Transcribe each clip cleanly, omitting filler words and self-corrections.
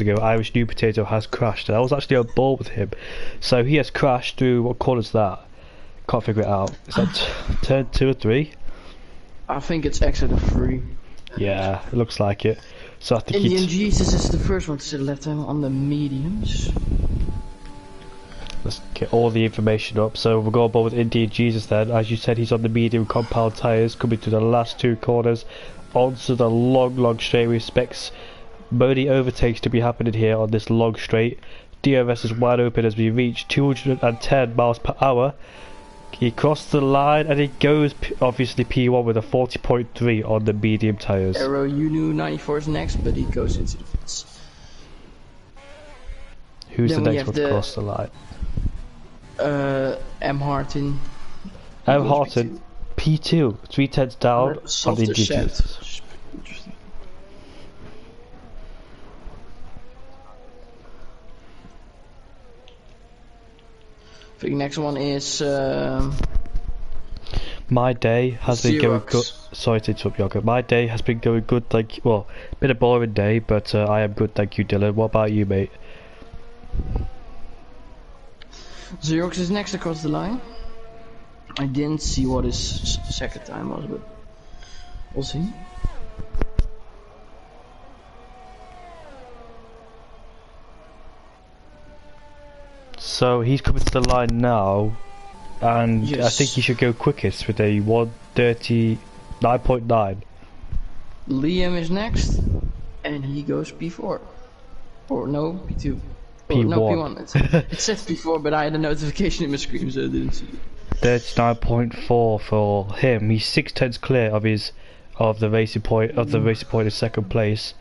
ago, Irish New Potato has crashed, and I was actually on board with him. So he has crashed through, what corner is that? Can't figure it out. Is that turn 2 or 3? I think it's exit of 3. Yeah, it looks like it. So I think Indian Jesus is the first one to the left time on the mediums. Let's get all the information up. So we'll go on board with Indian Jesus then. As you said, he's on the medium compound tyres, coming to the last 2 corners, onto the long straight. We expect many overtakes to be happening here on this long straight. DRS is wide open as we reach 210 miles per hour. He crossed the line and it goes obviously P1 with a 40.3 on the medium tyres. Aero Unu 94 is next, but he goes into the fence. Who's the next one to cross the line? M. Harton. M. Harton, P2, 3 tenths down on the DGs. I think next one is my day has been going good. Sorry to interrupt, Yoko. My day has been going good, well, been a boring day, but I am good, thank you, Dylan. What about you, mate? Xerox is next across the line. I didn't see what his second time was, but we'll see. So he's coming to the line now, and yes. I think he should go quickest with a 1:39.9. Liam is next, and he goes P4. Or no, P2. P1. No, P1. It says P4, but I had a notification in my screen, so I didn't see it. 39.4 for him. He's 6 tenths clear of the racing point in second place.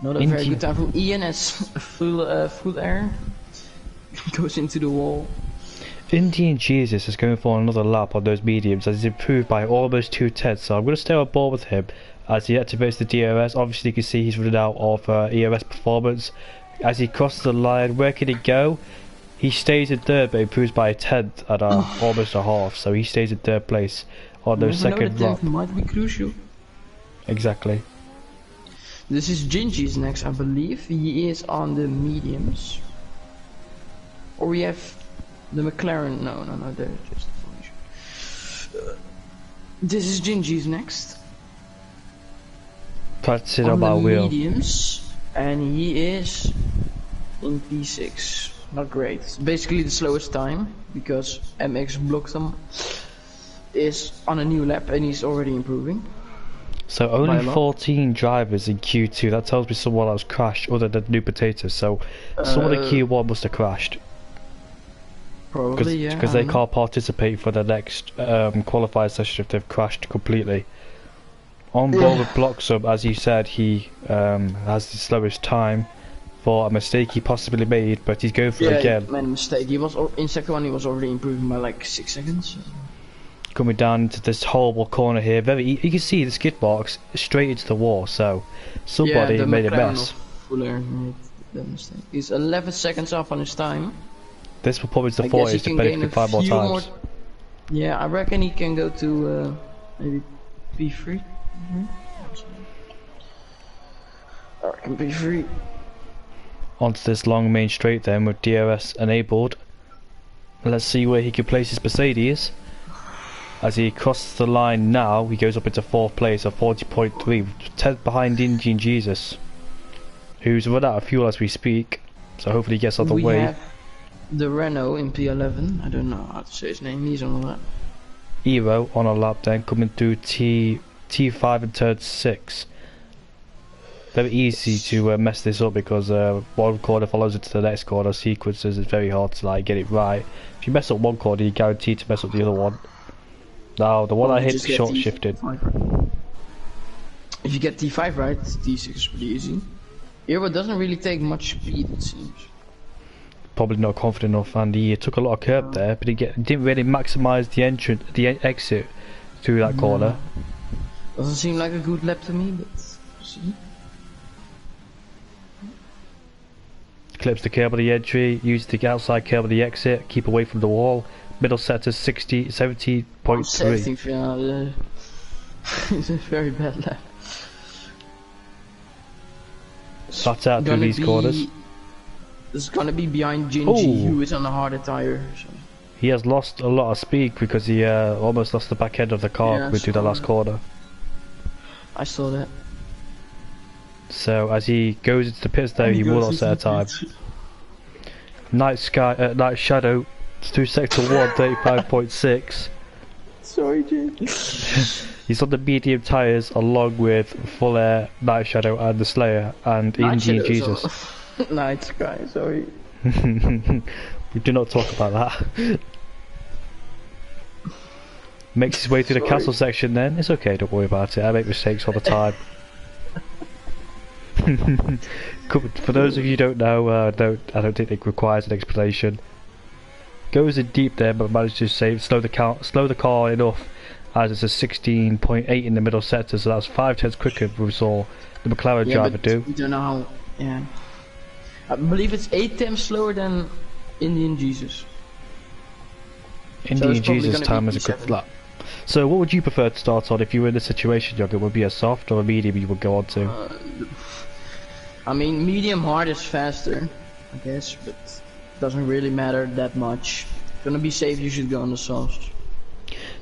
Not a very good time from Ian as full air goes into the wall. Indian Jesus is going for another lap on those mediums as he's improved by almost 2 tenths, so I'm going to stay on board with him as he activates the DRS. Obviously you can see he's running out of ERS performance. As he crosses the line, where can he go? He stays in third, but improves by a tenth and almost a half, so he stays in third place on those second lap. Might be crucial. Exactly. This is Gingy's next, I believe. He is on the mediums. Or we have the McLaren. No, they're just this is Gingy's next. Practicing on my wheel. Mediums, and he is in P6. Not great. It's basically the slowest time because MX blocked him. Is on a new lap and he's already improving. So only 14 drivers in Q2. That tells me someone else crashed other than New Potato. So someone in Q1 must have crashed. Probably, yeah. Because they can't participate for the next qualifier session if they've crashed completely. On board with Bloxham, as you said, he has the slowest time for a mistake he possibly made, but he's going for it again. Yeah, made a mistake. He was in second one. He was already improving by like 6 seconds. Coming down into this horrible corner here, you can see the skid marks straight into the wall. So somebody made a mess. Fuller made the mistake. He's 11 seconds off on his time. This will probably be the 40s to benefit 5 more times. Yeah, I reckon he can go to maybe P3. I reckon P3. Onto this long main straight then with DRS enabled. Let's see where he can place his Mercedes. As he crosses the line now, he goes up into 4th place of 40.3, 10th behind Indian Jesus, who's run out of fuel as we speak. So hopefully he gets out of the way. We have the Renault in P11. I don't know how to say his name. He's on a lap. Eero on a lap then, coming through T5 and turn 6. Very easy to mess this up because one corner follows into the next corner. Sequences, it's very hard to get it right. If you mess up one corner, you're guaranteed to mess up the other one. Now the one I hit short shifted. If you get T5 right, T6 is pretty easy. Eero doesn't really take much speed, it seems. Probably not confident enough, and he took a lot of curb there, but he didn't really maximise the exit through that corner. Doesn't seem like a good lap to me, but see. Clips the curb of the entry, use the outside curb of the exit, keep away from the wall. Middle sector 70.3. 17th, yeah. It's a very bad lap. flat out through these corners. It's gonna be behind Gingy, who is on a harder tire. So. He has lost a lot of speed because he almost lost the back end of the car coming through the last corner. I saw that. So as he goes into the pits though, he will not set a time. Night Shadow through sector 1, 35.6. Sorry, Jay. He's on the medium tyres along with Full Air, Night Shadow and the Slayer and Indeed Jesus. Night Sky, sorry. We do not talk about that. Makes his way through the castle section then. It's okay, don't worry about it. I make mistakes all the time. For those of you who don't know, I don't think it requires an explanation. Goes in deep there but manages to slow the car enough as it's a 16.8 in the middle sector, so that's 5 tenths quicker than we saw the McLaren driver do. We don't know how, yeah. I believe it's 8 times slower than Indian Jesus. Indian Jesus time is a good lap. So what would you prefer to start on if you were in this situation, Jogger? Would it be a soft or a medium you would go on to? I mean, medium hard is faster, I guess, but doesn't really matter that much. If you want to be safe, you should go on the softs.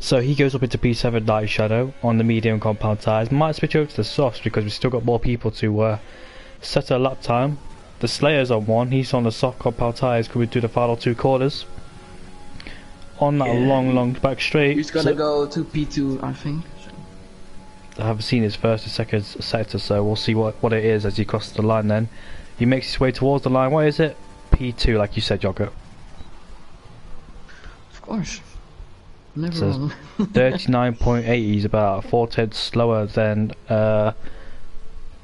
So he goes up into P7 Night Shadow on the medium compound tyres. Might switch over to the softs because we've still got more people to set a lap time. The Slayer's on 1, he's on the soft compound tyres coming through the final 2 corners. On that long back straight. He's gonna go to P2, I think. I haven't seen his first or second sector, so we'll see what it is as he crosses the line then. He makes his way towards the line. What is it? P2, like you said, Jogger. Of course. Never wrong. 39.8, he's about 4 tenths slower than,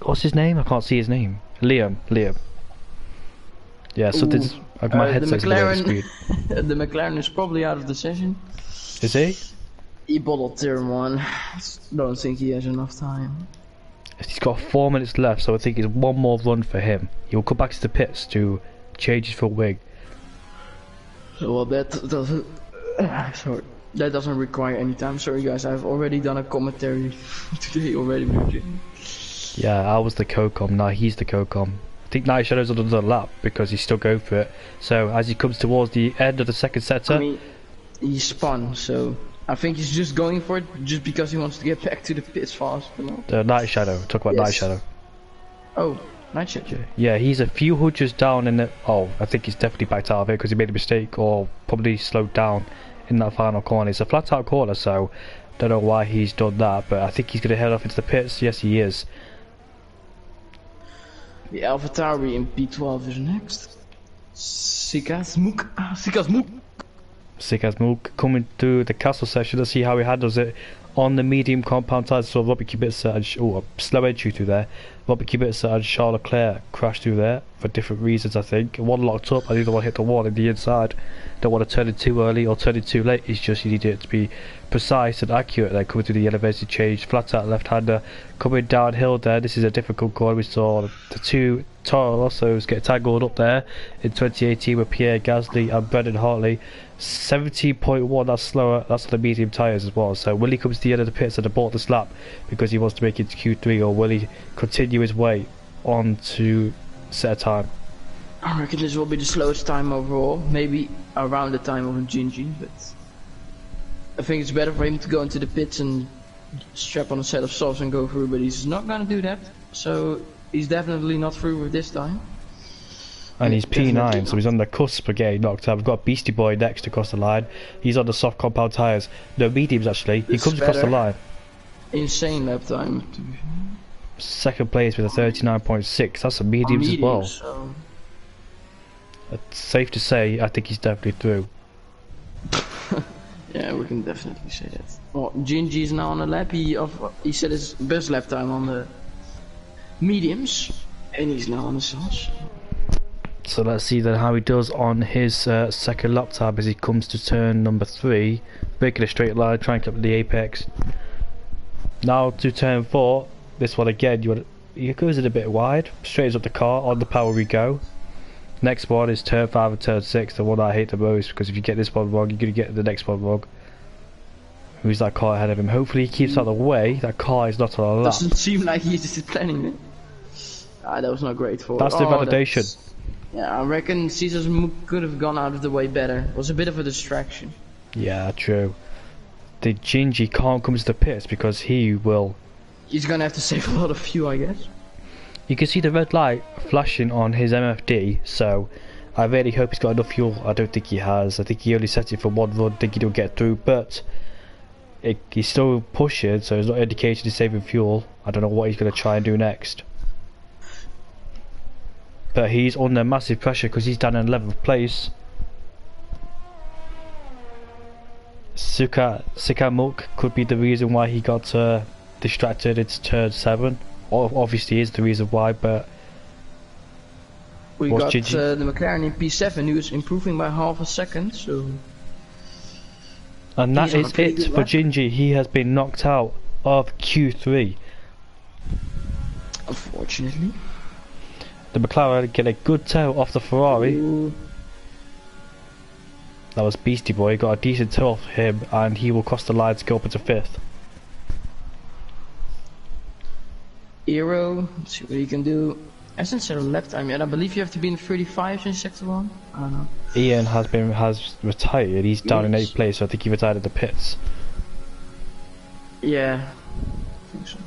what's his name? I can't see his name. Liam. Yeah, so this, my headset's below speed. The McLaren is probably out of the session. Is he? He bottled turn 1. Don't think he has enough time. He's got 4 minutes left, so I think it's one more run for him. He will come back to the pits to change his full wing. Well, that doesn't. Sorry, that doesn't require any time. Sorry, guys. I've already done a commentary today already. Yeah, I was the co-com. Now he's the co-com. I think Night Shadow's on another lap because he's still going for it. So as he comes towards the end of the second sector, I mean, he spun. So I think he's just going for it just because he wants to get back to the pits fast. You know? Night Shadow. Talk about Night Shadow. Oh, Night Shadow. Yeah, he's a few hundreds down in the. Oh, I think he's definitely backed out of it because he made a mistake or probably slowed down in that final corner. It's a flat out corner, so don't know why he's done that, but I think he's going to head off into the pits. Yes, he is. The AlphaTauri in P12 is next. Sikasmook coming through the castle section. Let's see how he handles it on the medium compound tyres. So Robert Kubica and a slow entry through there. Robert Kubica and Charles Leclerc crashed through there for different reasons, I think. One locked up and the other one hit the wall in the inside. Don't want to turn it too early or turn it too late. It's just you need it to be precise and accurate there. Coming through the elevated change, flat out left-hander coming downhill there. This is a difficult corner. We saw the two Toro Rossos get tangled up there in 2018 with Pierre Gasly and Brendan Hartley. 17.1, that's slower. That's on the medium tyres as well. So will he come to the end of the pits and abort this lap because he wants to make it to Q3, or will he continue his way on to set a time? I reckon this will be the slowest time overall, maybe around the time of a Gingy, but I think it's better for him to go into the pits and strap on a set of softs and go through, but he's not gonna do that, so he's definitely not through with this time. And he's P9, so he's on the cusp of getting knocked out. We've got Beastie Boy next across the line. He's on the soft compound tyres. No, mediums actually. He comes across the line. Insane lap time. Second place with a 39.6. That's a mediums as well. So. It's safe to say, I think he's definitely through. Yeah, we can definitely say that. Well, Gingy is now on a lap. He set his best lap time on the mediums, and he's now on the softs. So let's see then how he does on his second lap time as he comes to turn number 3, breaking a straight line, trying to get up the apex. Now to turn 4. This one again, he goes in a bit wide, straightens up the car, on the power we go. Next one is turn 5 and turn 6, the one I hate the most, because if you get this one wrong, you're going to get the next one wrong. Who's that car ahead of him? Hopefully he keeps out of the way. That car is not on a lap. Doesn't seem like he's planning it. That was not great for. That's the validation. Yeah, I reckon Caesar's could have gone out of the way better. It was a bit of a distraction. Yeah, true. The Gingy can't come to the pits because he will. He's gonna have to save a lot of fuel, I guess. You can see the red light flashing on his MFD, so I really hope he's got enough fuel. I don't think he has. I think he only set it for one run, thinking he'll get through, but he's still pushing, so it's not indicating he's saving fuel. I don't know what he's going to try and do next. But he's under massive pressure because he's down in 11th place. Sukamuk could be the reason why he got distracted. It's turn 7. Obviously is the reason why, but we got the McLaren in P7 who is improving by half a second, so and that is it for Gingy. He has been knocked out of Q3, unfortunately. The McLaren get a good toe off the Ferrari. Ooh. That was Beastie Boy, got a decent toe off him, and he will cross the line to go up into 5th. Aero, let's see what he can do. Hasn't set a lap time yet. I believe you have to be in 35 in sector 1. I don't know. Ian has retired. He's down in 8th place, so I think he retired at the pits. Yeah, I think so.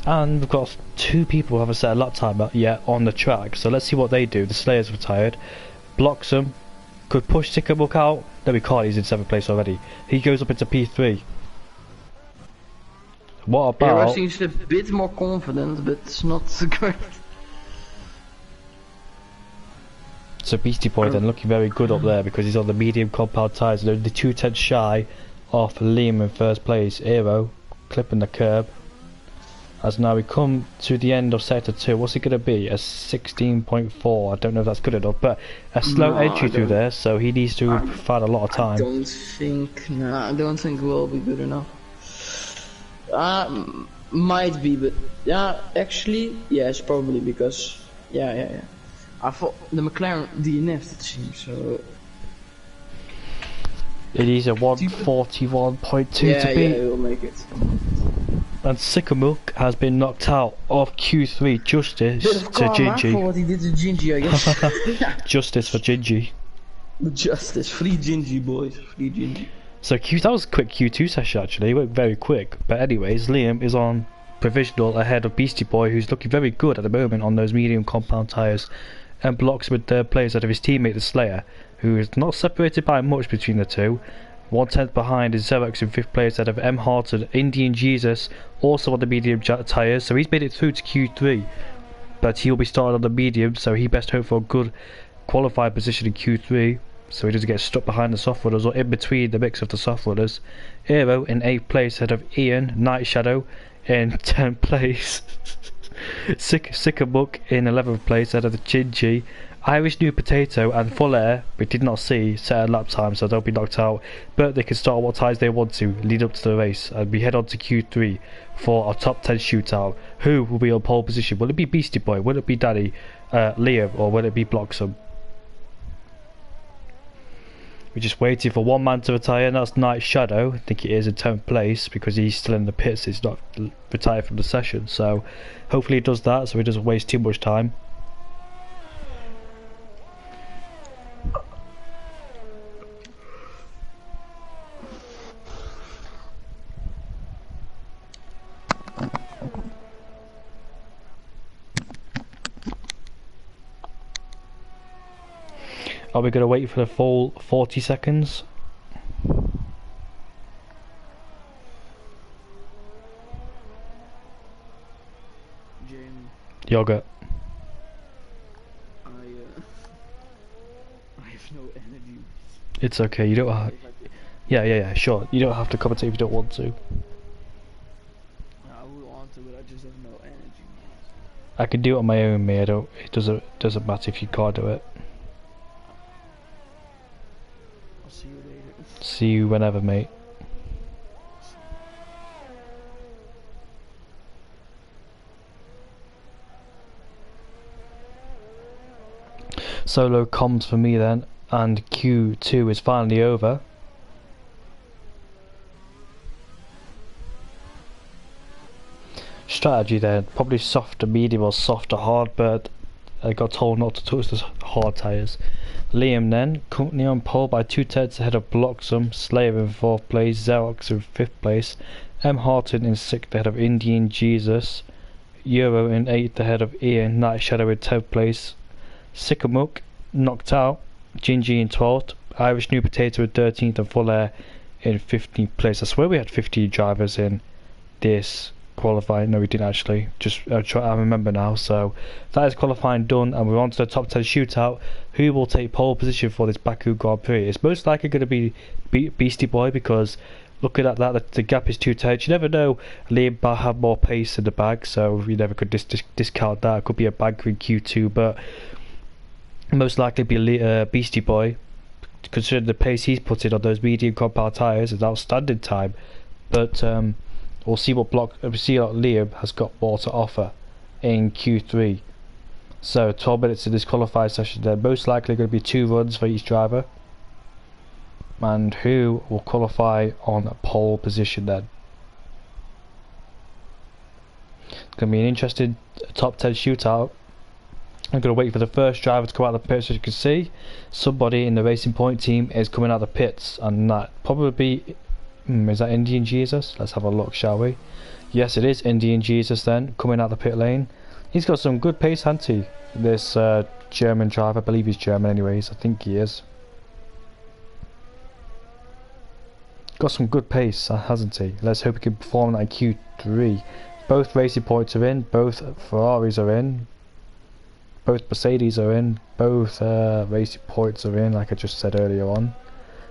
And we've got 2 people who haven't set a lap time yet on the track, so let's see what they do. The Slayer's retired. Bloxham could push Sickerbook out. No, he can't. He's in 7th place already. He goes up into P3. What about... Aero seems a bit more confident, but it's not great. So Beastie Boy then looking very good up there because he's on the medium compound tyres. They're only 2/10 shy off Liam in 1st place. Aero clipping the curb. As now we come to the end of sector 2, what's it going to be? A 16.4, I don't know if that's good enough, but a slow entry through there, so he needs to find a lot of time. I don't think will be good enough. Might be, but yeah, actually, yes, probably, because, yeah. I thought the McLaren DNF'd, it seems, so... It is a 141.2 to beat. Yeah, he'll make it. And Sycamilk has been knocked out of Q3. Justice to Gingy. For what he did to Gingy, I guess. Justice for Gingy. Justice, free Gingy, boys, free Gingy. So that was a quick Q2 session actually. It went very quick. But anyways, Liam is on provisional ahead of Beastie Boy, who's looking very good at the moment on those medium compound tyres, and blocks with third place out of his teammate the Slayer, who is not separated by much between the two. 1/10 behind is Xerox in 5th place out of M. Harton. Indian Jesus also on the medium tyres, so he's made it through to Q3, but he'll be starting on the medium, so he best hope for a good qualified position in Q3, so he doesn't get stuck behind the soft runners or in between the mix of the soft runners. Aero in 8th place ahead of Ian. Night Shadow in 10th place. Sycamuk in 11th place ahead of the Gingy. Irish New Potato and Full Air, we did not see, set a lap time, so they'll be knocked out, but they can start what times they want to lead up to the race, and we head on to Q3 for our top 10 shootout. Who will be on pole position? Will it be Beastie Boy? Will it be Danny, Liam, or will it be Bloxham? We're just waiting for one man to retire, and that's Night Shadow. I think it is in 10th place because he's still in the pits. He's not retired from the session, so hopefully he does that so he doesn't waste too much time. Are we going to wait for the full 40 seconds? Jamie. Yogurt. I have no energy. It's okay, you don't have... Yeah, sure. You don't have to commentate if you don't want to. I would want to, but I just have no energy. I can do it on my own, mate. It doesn't matter if you can't do it. I'll see you later. See you whenever, mate. Solo comms for me then, and Q2 is finally over. strategy there. Probably softer medium or softer hard, but I got told not to touch the hard tyres. Liam then, currently on pole by 2/10 ahead of Bloxham, Slayer in 4th place, Xerox in 5th place, M. Harton in 6th ahead of Indian Jesus, Euro in 8th ahead of Ian, Night Shadow in 10th place, Sycamuk knocked out, Gingy in 12th, Irish New Potato in 13th and Full Air in 15th place. I swear we had 15 drivers in this qualifying. No, we didn't actually. Just I remember now. So that is qualifying done, and we're on to the top 10 shootout. Who will take pole position for this Baku Grand Prix? It's most likely going to be Beastie Boy, because looking at that, the gap is too tight. You never know. Liam might have more pace in the bag, so you never could discount that. It could be a bagger in Q2, but most likely be Beastie Boy. Considering the pace he's put in on those medium compound tyres, is outstanding time. But we'll see what Liam has got more to offer in Q3. So 12 minutes in this qualifying session, there most likely going to be 2 runs for each driver. And who will qualify on a pole position then? It's going to be an interesting top 10 shootout. I'm going to wait for the first driver to come out of the pits. As you can see, somebody in the Racing Point team is coming out of the pits, and that probably be is that Indian Jesus? Let's have a look, shall we? Yes, it is Indian Jesus then, coming out the pit lane. He's got some good pace, hasn't he? This German driver, I believe he's German anyways, I think he is. Got some good pace, hasn't he? Let's hope he can perform that in Q3. Both Racing Points are in, both Ferraris are in, both Mercedes are in, both Racing Points are in, like I just said earlier on.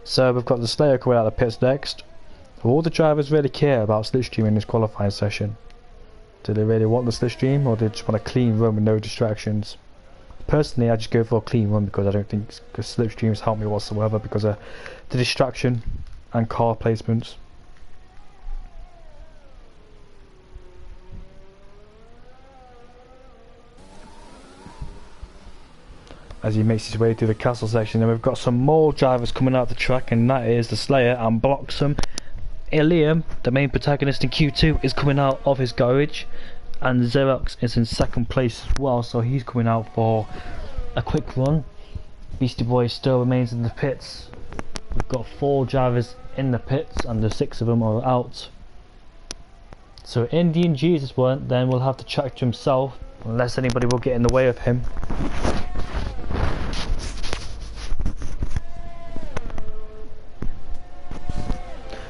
So we've got the Slayer coming out of the pits next. Do all the drivers really care about slipstream in this qualifying session? Do they really want the slipstream, or do they just want a clean run with no distractions? Personally, I just go for a clean run, because I don't think slipstreams help me whatsoever because of the distraction and car placements. As he makes his way through the castle section, and we've got some more drivers coming out the track, and that is the Slayer and Bloxham. Liam, the main protagonist in Q2, is coming out of his garage, and Xerox is in 2nd place as well, so he's coming out for a quick run. Beastie Boy still remains in the pits. We've got 4 drivers in the pits, and the 6 of them are out. So Indian Jesus won't, then we'll have to track to himself, unless anybody will get in the way of him.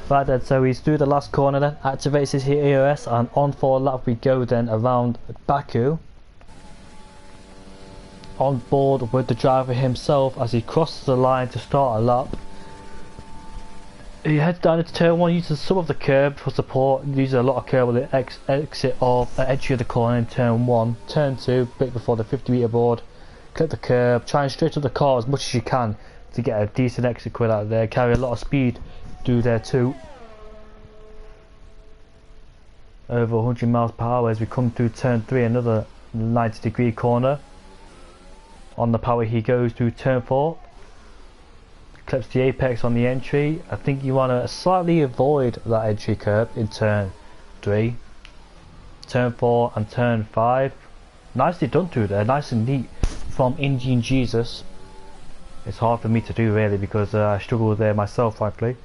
Right then, so he's through the last corner then, activates his EOS, and on for a lap we go then around Baku. On board with the driver himself as he crosses the line to start a lap. He heads down into turn 1, using some of the curb for support, uses a lot of curb with the exit of entry of the corner in turn 1. Turn 2, bit before the 50-metre board, clip the curb, try and straighten the car as much as you can to get a decent exit quit out there, carry a lot of speed through there too. Over 100 miles per hour as we come through turn 3, another 90-degree corner. On the power he goes through turn 4. Clips the apex on the entry. I think you want to slightly avoid that entry curb in turn 3. Turn 4 and turn 5. Nicely done through there, nice and neat from Indian Jesus. It's hard for me to do really, because I struggle there myself frankly.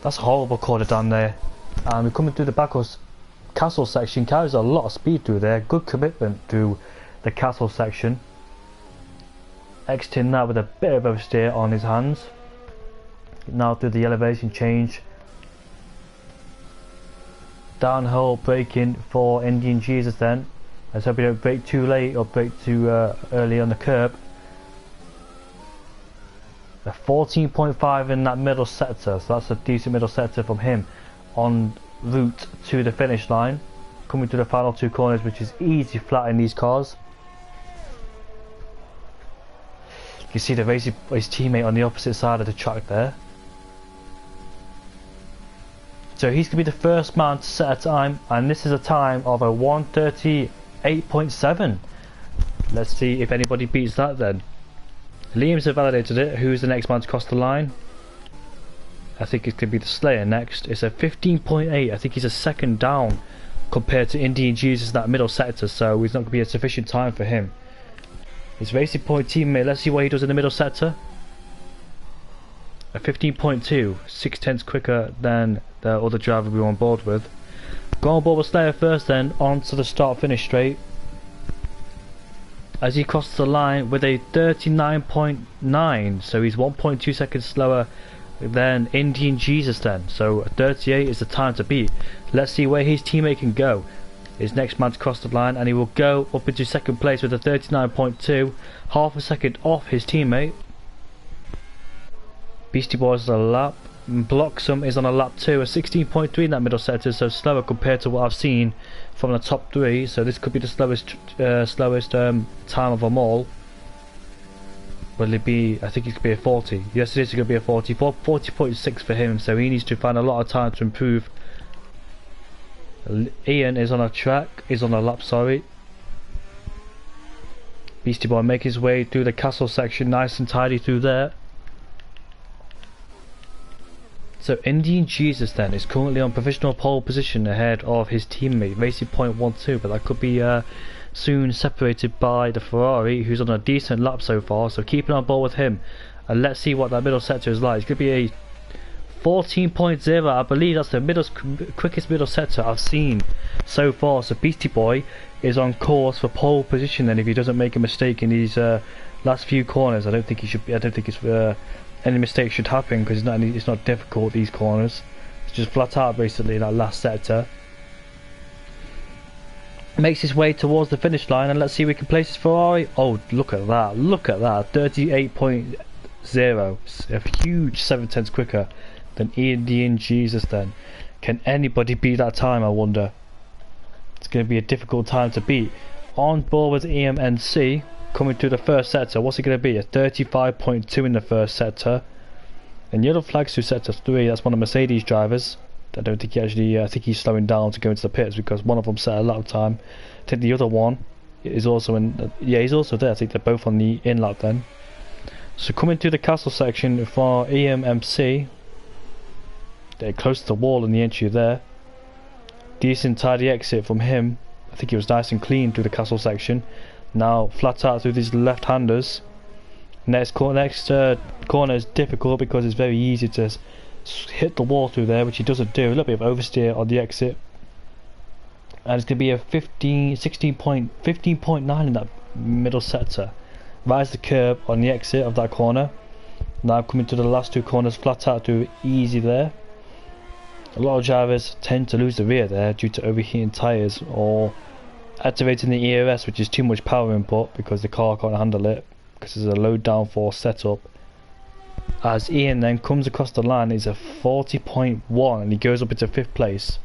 That's a horrible corner down there. And we're coming through the Baku castle section, carries a lot of speed through there, good commitment through the castle section. Exiting that with a bit of oversteer on his hands. Now through the elevation change. Downhill braking for Indian Jesus then. Let's hope we don't brake too late or brake too early on the curb. A 14.5 in that middle sector, so that's a decent middle sector from him en route to the finish line. Coming to the final 2 corners, which is easy flat in these cars. You can see the his teammate on the opposite side of the track there. So he's going to be the first man to set a time, and this is a time of a 1:38.7. Let's see if anybody beats that then. Liam's validated it. Who's the next man to cross the line? I think it could be the Slayer next. It's a 15.8. I think he's a second down compared to Indian Jesus in that middle sector, so it's not going to be a sufficient time for him. His Racing Point teammate, let's see what he does in the middle sector. A 15.2, 6/10 quicker than the other driver we were on board with. Go on board with Slayer first, then on to the start finish straight. As he crosses the line with a 39.9, so he's 1.2 seconds slower than Indian Jesus then. So 38 is the time to beat. Let's see where his teammate can go. His next man to cross the line, and he will go up into second place with a 39.2, half a second off his teammate. Beastie Boy is on a lap. Bloxham is on a lap 2, a 16.3 in that middle sector, so slower compared to what I've seen from the top 3. So this could be the slowest time of them all. Will it be? I think it could be a 40. Yes, it is going to be a 40. 40.6 for him, so he needs to find a lot of time to improve. Ian is on a lap, sorry. Beastie Boy make his way through the castle section, nice and tidy through there. So Indian Jesus then is currently on provisional pole position ahead of his teammate Racing Point 1-2, but that could be soon separated by the Ferrari, who's on a decent lap so far, so keeping on board with him. And let's see what that middle sector is like. It's going to be a 14.0, I believe that's the quickest middle sector I've seen so far. So Beastie Boy is on course for pole position, and if he doesn't make a mistake in these last few corners, I don't think any mistake should happen, because it's not difficult, these corners. It's just flat out basically in that last sector. Makes his way towards the finish line, and let's see if we can place his Ferrari. Oh, look at that, 38.0, a huge 7/10 quicker than Indian Jesus then. Can anybody beat that time, I wonder? It's going to be a difficult time to beat. On board with EMNC, coming through the first sector, what's it going to be? A 35.2 in the first sector. And yellow flags through sector 3, that's one of Mercedes drivers. I don't think he actually, I think he's slowing down to go into the pits, because one of them set a lap time. I think the other one is also in, yeah, he's also there. I think they're both on the in lap then. So coming through the castle section for EMMC, they're close to the wall in the entry there. Decent tidy exit from him. I think he was nice and clean through the castle section. Now flat out through these left-handers. Next corner is difficult because it's very easy to hit the wall through there, which he doesn't do. A little bit of oversteer on the exit, and it's going to be a 15.9 in that middle sector. Rise the curb on the exit of that corner. Now coming to the last two corners, flat out through easy there. A lot of drivers tend to lose the rear there due to overheating tyres or activating the ERS, which is too much power input because the car can't handle it, because it's a low downforce setup. As Ian then comes across the line, he's a 40.1 and he goes up into 5th place.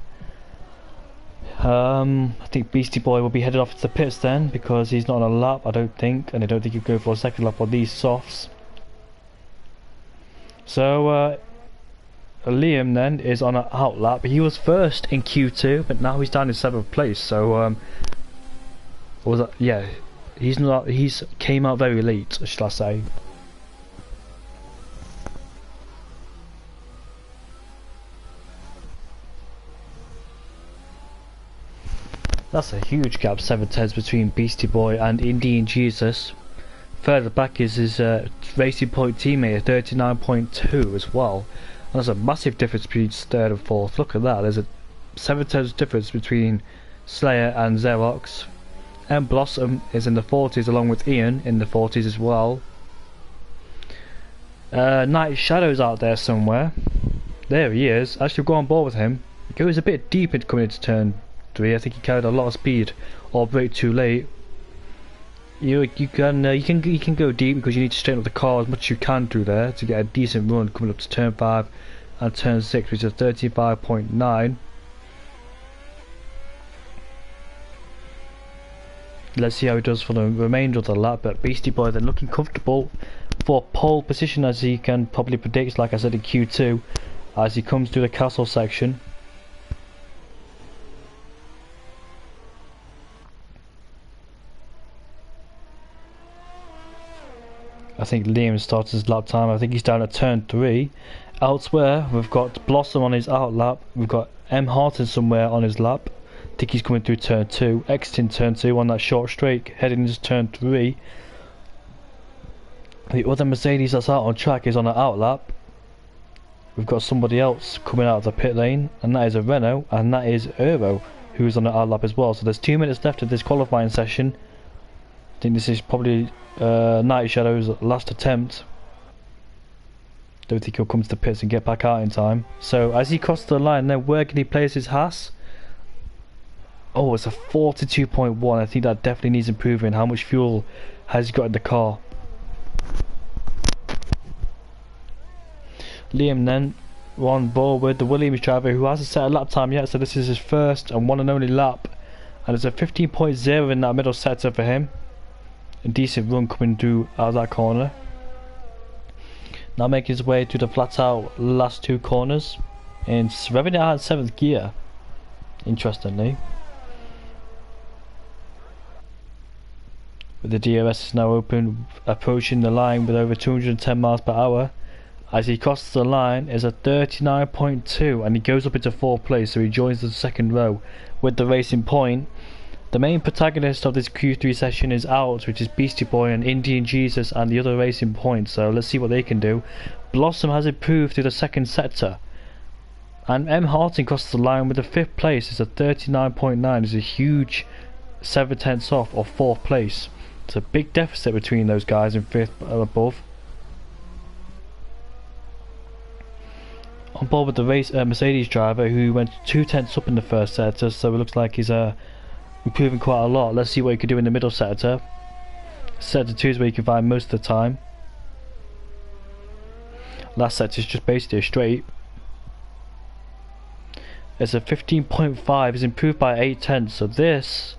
I think Beastie Boy will be headed off to the pits then, because he's not on a lap, I don't think, and I don't think he'll go for a second lap on these softs. So Liam then is on an out lap. He was first in Q2, but now he's down in 7th place. So was that, yeah, he's came out very late, should I say. That's a huge gap, 7/10 between Beastie Boy and Indian Jesus. Further back is his Racing Point teammate at 39.2 as well. And there's a massive difference between 3rd and 4th. Look at that, there's a 7/10 difference between Slayer and Xerox. And Blossom is in the 40s along with Ian in the 40s as well. Night Shadow's out there somewhere. There he is. Actually, go on board with him. He goes a bit deep into coming into turn 3. I think he carried a lot of speed or brake too late. You can go deep because you need to straighten up the car as much as you can through there to get a decent run coming up to turn 5 and turn 6, which is 35.9. Let's see how he does for the remainder of the lap. But Beastie Boy then looking comfortable for pole position, as he can probably predict, like I said, in Q2, as he comes through the castle section. I think Liam starts his lap time. I think he's down at turn 3. Elsewhere, we've got Blossom on his out lap. We've got M. Harton somewhere on his lap. think he's coming through turn 2, exiting turn 2 on that short straight, heading into turn 3. The other Mercedes that's out on track is on an outlap. We've got somebody else coming out of the pit lane, and that is a Renault, and that is Euro, who's on the outlap as well. So there's 2 minutes left of this qualifying session. I think this is probably Night Shadow's last attempt. Don't think he'll come to the pits and get back out in time. So as he crosses the line, then where can he place his Haas? Oh, it's a 42.1. I think that definitely needs improving. How much fuel has he got in the car? Liam then on board with the Williams driver, who hasn't set a lap time yet, so this is his first and one and only lap, and it's a 15.0 in that middle sector for him. A decent run coming through out of that corner. Now making his way to the flat out last 2 corners and revving it out in 7th gear, interestingly. With the DRS is now open, approaching the line with over 210 miles per hour. As he crosses the line is a 39.2, and he goes up into 4th place, so he joins the 2nd row with the Racing Point. The main protagonist of this Q3 session is out, which is Beastie Boy and Indian Jesus and the other Racing Point, so let's see what they can do. Blossom has improved to the 2nd sector, and M. Harting crosses the line with the 5th place. It's a 39.9, it's a huge 7/10 off of 4th place. It's a big deficit between those guys in 5th and above. On board with the Mercedes driver, who went 2/10 up in the 1st sector, so it looks like he's improving quite a lot. Let's see what he can do in the middle sector. Sector 2 is where you can find most of the time. Last sector is just basically a straight. It's a 15.5, is improved by 8/10, so this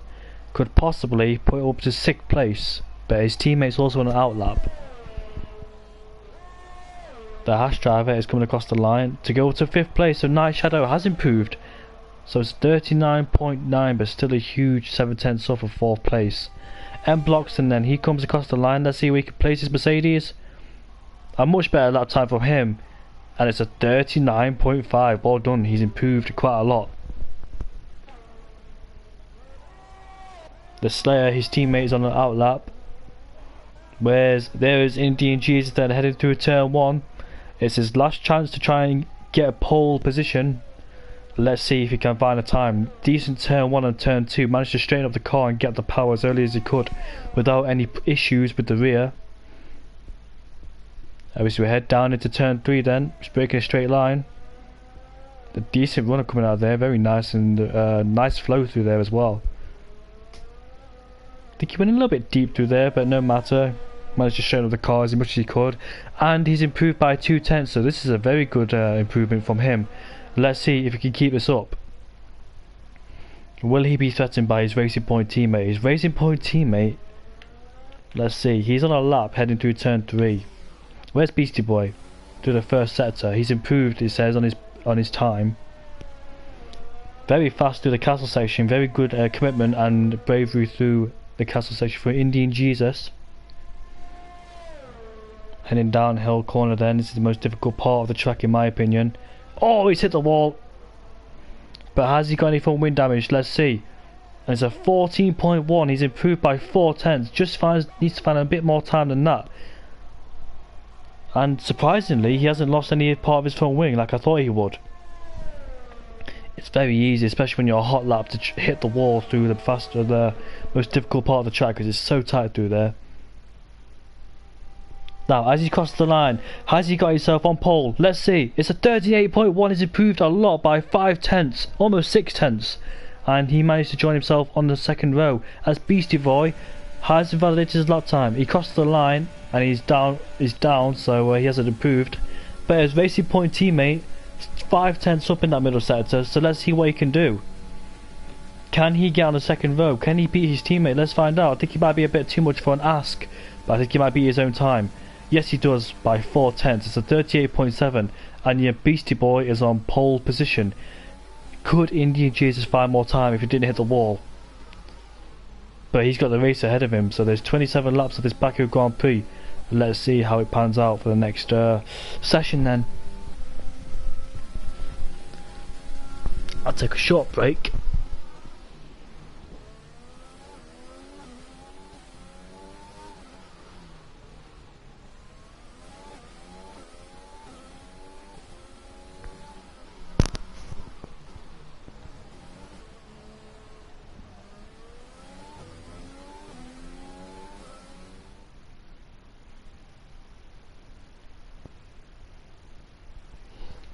could possibly put it up to 6th place, but his teammate's also on an outlap. The Haas driver is coming across the line to go to 5th place, so Night Shadow has improved. So it's 39.9, but still a huge 7/10 off of 4th place. M. Bloxton then, he comes across the line. Let's see where he can place his Mercedes. A much better lap time from him, and it's a 39.5. Well done, he's improved quite a lot. The Slayer, his teammate, is on an outlap. Whereas there is Indian Jesus then heading through turn 1. It's his last chance to try and get a pole position. Let's see if he can find a time. Decent turn 1 and turn 2. Managed to straighten up the car and get the power as early as he could without any issues with the rear. Obviously we head down into turn 3 then. Just breaking a straight line. A decent runner coming out there. Very nice, and nice flow through there as well. I think he went a little bit deep through there, but no matter. Managed to straighten up the car as much as he could. And he's improved by 2/10, so this is a very good improvement from him. Let's see if he can keep this up. Will he be threatened by his Racing Point teammate? His Racing Point teammate, let's see, he's on a lap heading through turn 3. Where's Beastie Boy? Through the 1st sector. He's improved, it says, on his time. Very fast through the castle section. Very good commitment and bravery through the castle section for Indian Jesus. Heading downhill corner then. This is the most difficult part of the track in my opinion. Oh, he's hit the wall. But has he got any front wing damage? Let's see. And it's a 14.1. He's improved by 4/10. Just needs to find a bit more time than that. And surprisingly, he hasn't lost any part of his front wing like I thought he would. It's very easy, especially when you're a hot lap, to hit the wall through the most difficult part of the track, because it's so tight through there. Now, as he crosses the line, has he got himself on pole? Let's see. It's a 38.1. He's improved a lot by 5/10, almost 6/10, and he managed to join himself on the 2nd row as Beastie Boy has invalidated his lap time. He crosses the line and he's down, so he hasn't improved. But his Racing Point teammate, 5/10 up in that middle sector, so let's see what he can do. Can he get on the 2nd row? Can he beat his teammate? Let's find out. I think he might be a bit too much for an ask, but I think he might beat his own time. Yes, he does by 4/10. It's a 38.7, and your Beastie Boy is on pole position. Could Indian Jesus find more time if he didn't hit the wall? But he's got the race ahead of him, so there's 27 laps of this Baku Grand Prix. Let's see how it pans out for the next session then. I'll take a short break,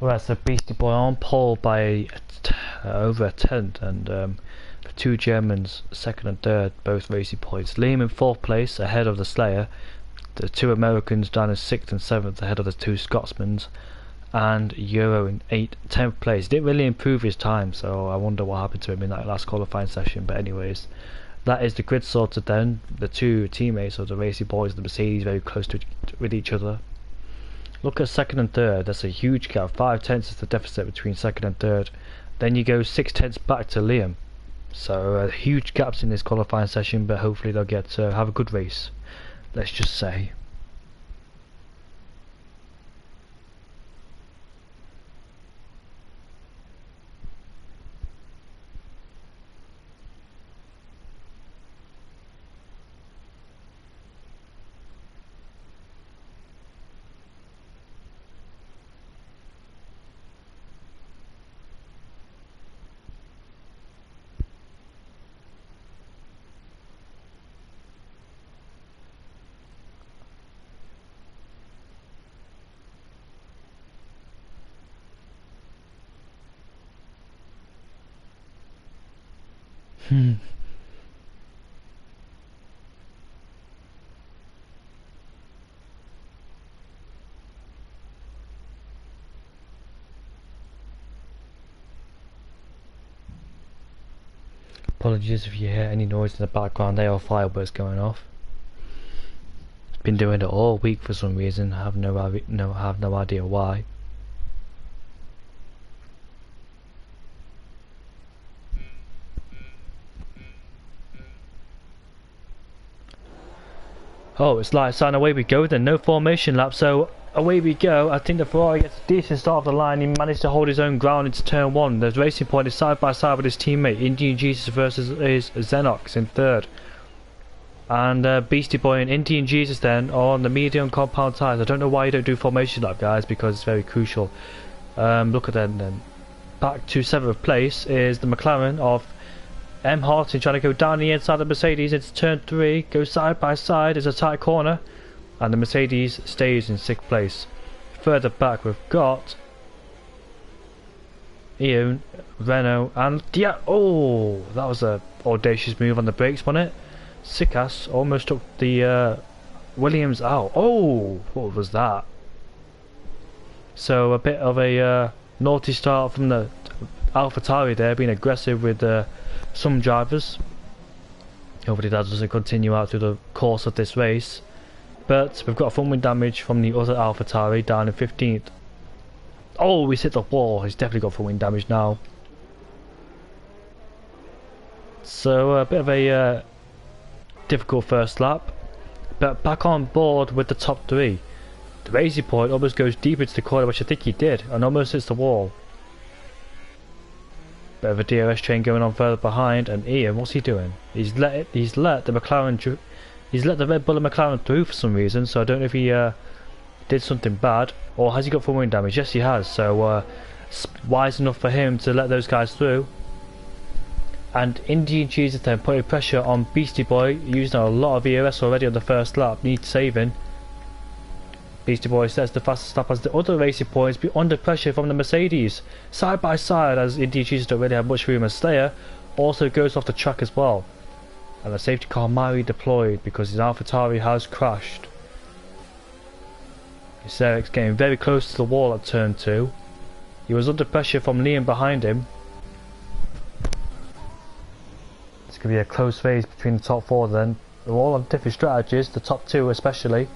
Right, so Beastie Boy on pole by over a tenth, and the two Germans second and third, both racing points. Liam in fourth place ahead of the Slayer. The two Americans down in sixth and seventh ahead of the two Scotsmen, and Euro in 10th place. Didn't really improve his time, so I wonder what happened to him in that last qualifying session. But anyways, that is the grid sorted then. The two teammates of the Racing Boys and the Mercedes very close to with each other. Look at second and third, that's a huge gap. 5 tenths is the deficit between second and third. Then you go 6 tenths back to Liam. So huge gaps in this qualifying session, but hopefully they'll get to have a good race, let's just say. Apologies if you hear any noise in the background, they are fireworks going off. Been doing it all week for some reason, I have no idea why. Oh, it's lights on, away we go then, no formation lap, so away we go. I think the Ferrari gets a decent start of the line. He managed to hold his own ground into turn 1. The Racing Point is side by side with his teammate, Indian Jesus versus his Xenox in third. And Beastie Boy and Indian Jesus then are on the medium compound tyres. I don't know why you don't do formation lap, guys, because it's very crucial. Look at them then. Back to 7th place is the McLaren of M. Hartin trying to go down the inside of the Mercedes into turn 3, go side by side, it's a tight corner, and the Mercedes stays in 6th place. Further back we've got Ian, Renault, and oh, that was a audacious move on the brakes, wasn't it? Sikas almost took the Williams out. Oh, what was that? So a bit of a naughty start from the AlphaTauri there, being aggressive with some drivers. Hopefully that doesn't continue out through the course of this race. But we've got front wing damage from the other AlphaTauri down in 15th. Oh, he's hit the wall. He's definitely got front wing damage now. So a bit of a difficult first lap. But back on board with the top 3. The Racing Point almost goes deep into the corner, which I think he did, and almost hits the wall. Bit of a DRS train going on further behind, and Ian, what's he doing? He's let the McLaren, he's let the Red Bull and McLaren through for some reason. So I don't know if he did something bad, or has he got front wing damage? Yes, he has. So wise enough for him to let those guys through. And Indian Jesus then putting pressure on Beastie Boy, using a lot of ERS already on the first lap. Needs saving. Beastie Boy sets the fastest lap as the other Racing Points be under pressure from the Mercedes. Side by side, as Indian Jesus don't really have much room, and Slayer also goes off the track as well. And the safety car might be deployed because his AlphaTauri has crashed. Eric's getting very close to the wall at turn 2. He was under pressure from Liam behind him. It's going to be a close race between the top 4 then. They're all on different strategies, the top 2 especially.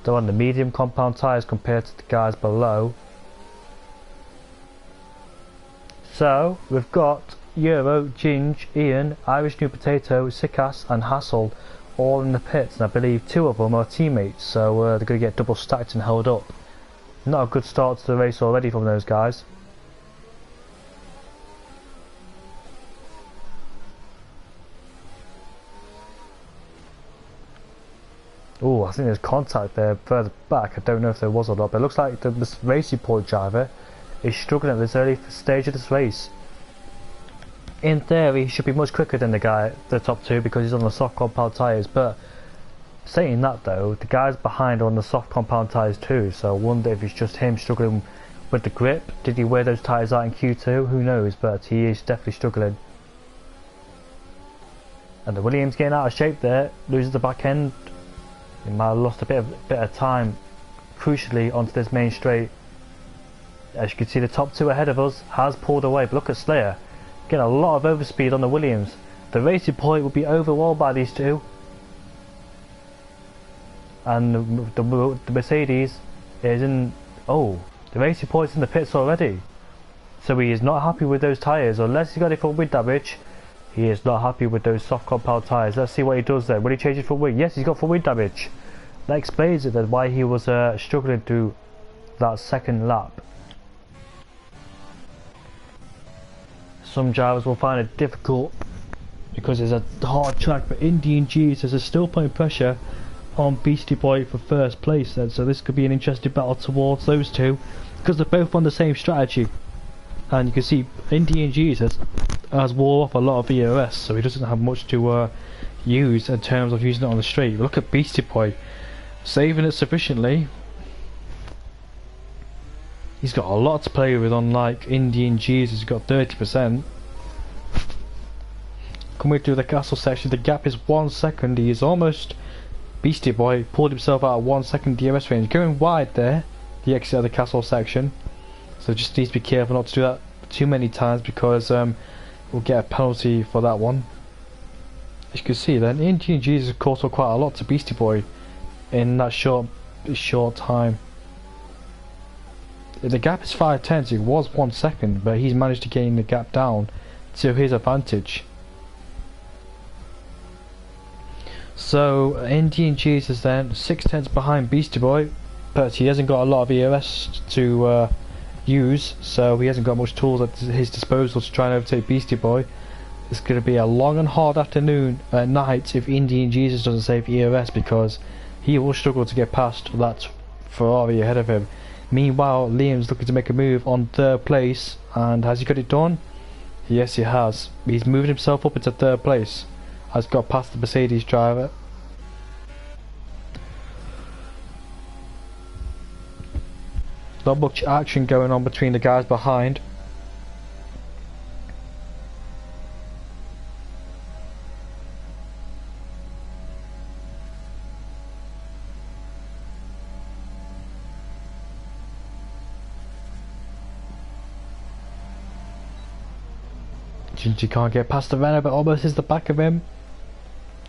They're on the medium compound tyres compared to the guys below. So we've got Euro, Ginge, Ian, Irish New Potato, Sikas and Hassel all in the pits, and I believe 2 of them are teammates, so they're going to get double stacked and held up. Not a good start to the race already from those guys. Oh, I think there's contact there further back. I don't know if there was or not, but it looks like the Racing Point driver is struggling at this early stage of this race. In theory, he should be much quicker than the guy at the top 2 because he's on the soft compound tyres, but saying that though, the guys behind are on the soft compound tyres too, so I wonder if it's just him struggling with the grip. Did he wear those tyres out in Q2? Who knows, but he is definitely struggling. And the Williams getting out of shape there, loses the back end. He might have lost a bit of time, crucially, onto this main straight. As you can see, the top two ahead of us has pulled away, but look at Slayer, getting a lot of overspeed on the Williams. The Racing Point will be overwhelmed by these two. And the Mercedes is in... Oh, the Racing Point's in the pits already. So he is not happy with those tyres, unless he's got it for wind damage. He is not happy with those soft compound tyres. Let's see what he does there. Will he change it for wind? Yes, he's got for wind damage. That explains it then, why he was struggling through that second lap. Some drivers will find it difficult because it's a hard track, but Indian Jesus is still putting pressure on Beastie Boy for first place then, so this could be an interesting battle towards those two because they're both on the same strategy. And you can see Indian Jesus has wore off a lot of EOS, so he doesn't have much to use in terms of using it on the straight. Look at Beastie Boy saving it sufficiently. He's got a lot to play with, unlike Indian Jesus, he's got 30%. Coming through the castle section, the gap is 1 second. He is almost... Beastie Boy pulled himself out of 1 second DRS range. Going wide there, the exit of the castle section. So just needs to be careful not to do that too many times because we'll get a penalty for that one. As you can see then, Indian Jesus caught up quite a lot to Beastie Boy in that short time. The gap is 5 tenths, it was 1 second, but he's managed to gain the gap down to his advantage. So Indian Jesus then 6 tenths behind Beastie Boy, but he hasn't got a lot of EOS to use, so he hasn't got much tools at his disposal to try and overtake Beastie Boy. It's going to be a long and hard afternoon at night if Indian Jesus doesn't save EOS, because he will struggle to get past that Ferrari ahead of him. Meanwhile, Liam's looking to make a move on 3rd place, and has he got it done? Yes, he has. He's moved himself up into 3rd place. Has got past the Mercedes driver. Not much action going on between the guys behind. Gingy can't get past the Renault, but almost is the back of him.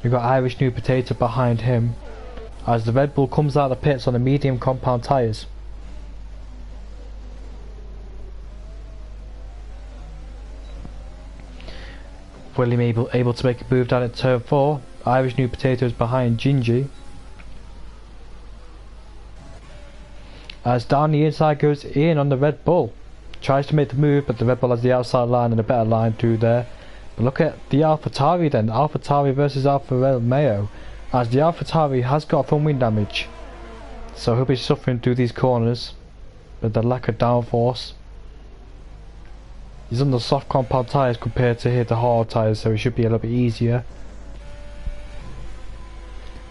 We've got Irish New Potato behind him as the Red Bull comes out of the pits on the medium compound tyres. William able to make a move down at turn 4. Irish New Potato is behind Gingy. As down the inside goes in on the Red Bull. Tries to make the move, but the Red Bull has the outside line and a better line through there. But look at the AlphaTauri then. AlphaTauri versus Alfa Romeo. As the AlphaTauri has got front wing damage, so he'll be suffering through these corners with the lack of downforce. He's on the soft compound tyres compared to the hard tyres, so it should be a little bit easier.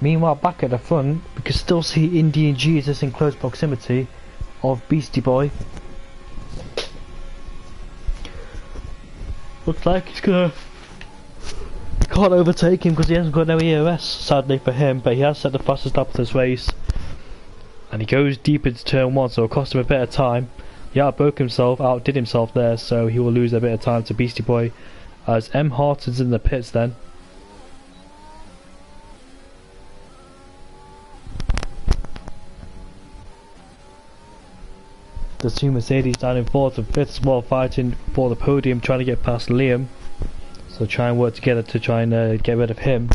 Meanwhile, back at the front, we can still see Indian Jesus in close proximity of Beastie Boy. Looks like he's gonna... Can't overtake him because he hasn't got no EOS, sadly for him, but he has set the fastest lap of this race. And he goes deep into turn 1, so it'll cost him a bit of time. He outbroke himself, outdid himself there, so he will lose a bit of time to Beastie Boy. As M. Harton's in the pits then. The two Mercedes down in 4th and 5th as well, fighting for the podium, trying to get past Liam. So try and work together to try and get rid of him.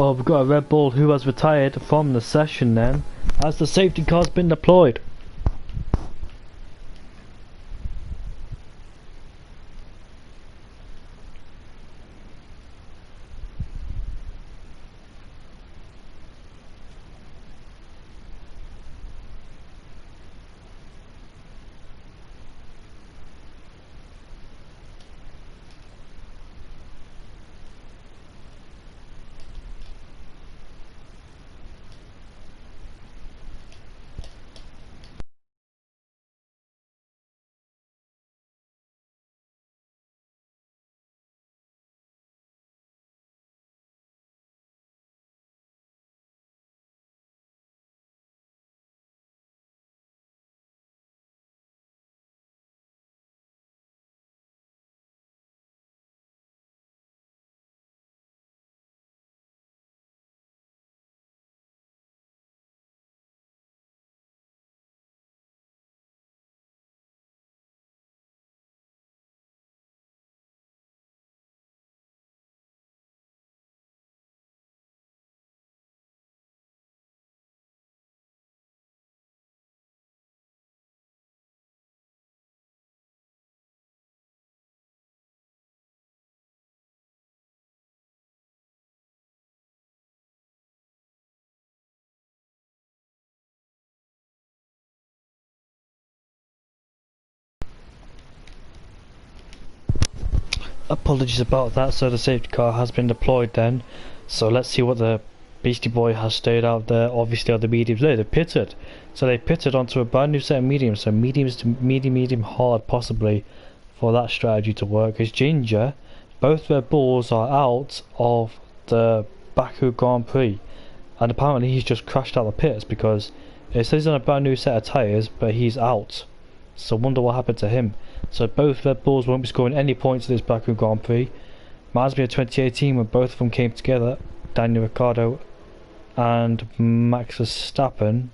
Well, we've got a Red Bull who has retired from the session then, as the safety car's been deployed. Apologies about that, so the safety car has been deployed then. So let's see what the Beastie Boy has stayed out there. Obviously on the mediums, no, they pitted. So they pitted onto a brand new set of mediums, so mediums to medium hard possibly for that strategy to work. As Ginger, both Red Bulls are out of the Baku Grand Prix, and apparently he's just crashed out the pits because it says on a brand new set of tyres, but he's out. So wonder what happened to him. So both Red Bulls won't be scoring any points in this Baku Grand Prix. Reminds me of 2018 when both of them came together, Daniel Ricciardo and Max Verstappen.